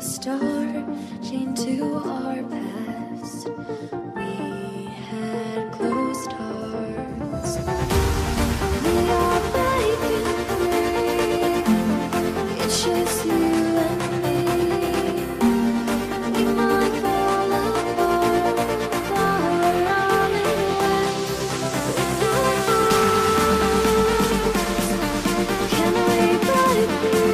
star chained to our past. We had closed hearts. We are breaking free. It's just you and me. We might fall apart, but we're running away with our hearts. Can we break free?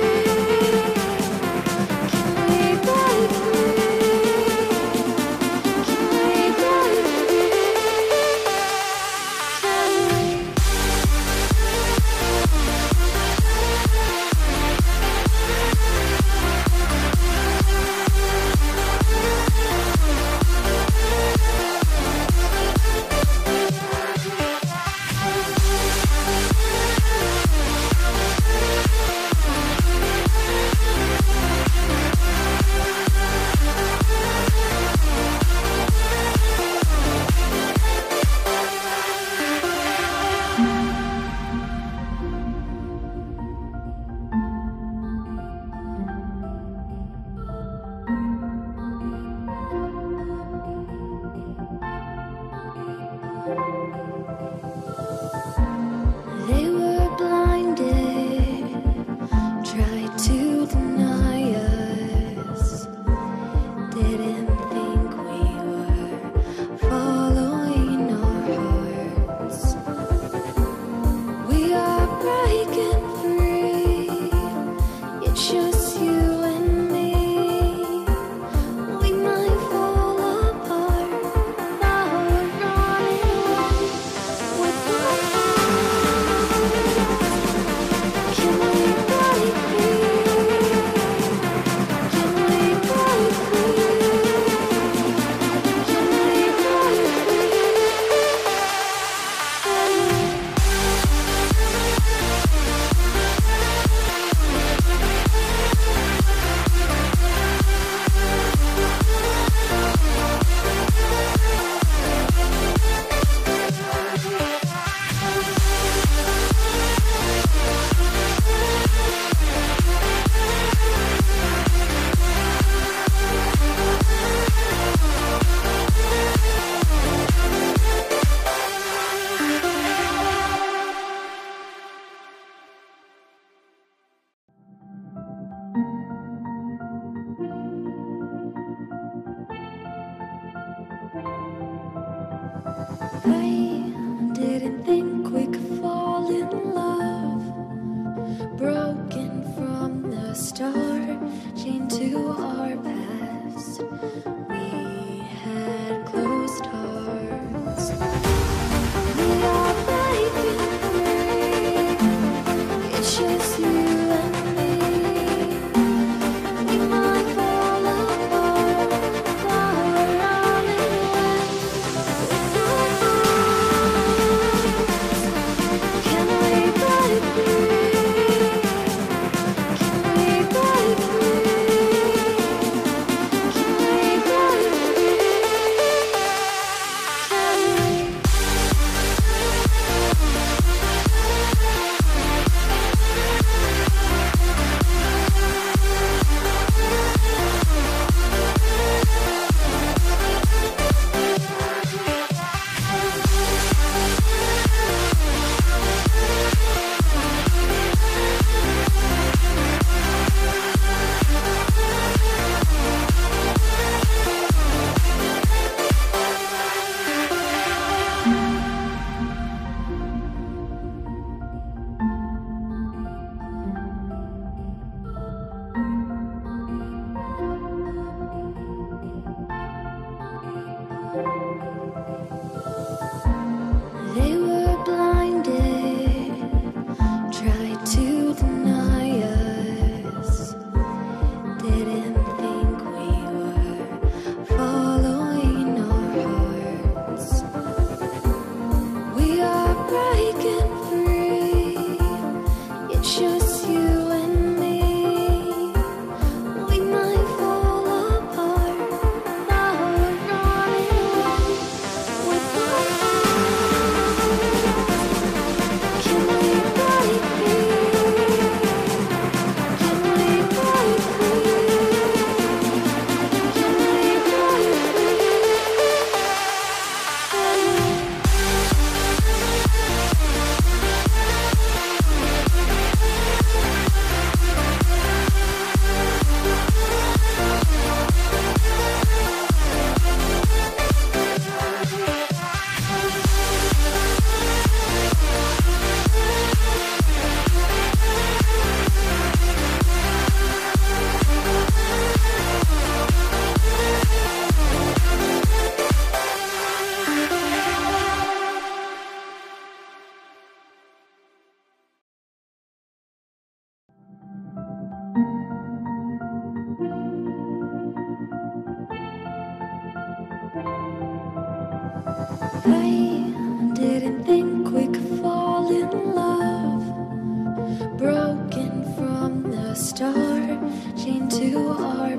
They were blinded, tried to deny us, didn't think we were following our hearts. We are breaking free, it's just you and me. We might fall apart, but we're running away with our Can we break free? Can we break free? Can we break free? I didn't think we could fall in love. Broken from the start, chained to our past. We had closed hearts. We are breaking free. It's just you and me. We might fall apart, but we're running away with our hearts. Can we break free? Can we break free? Can we think we could fall in love? Broken from the start, chained to our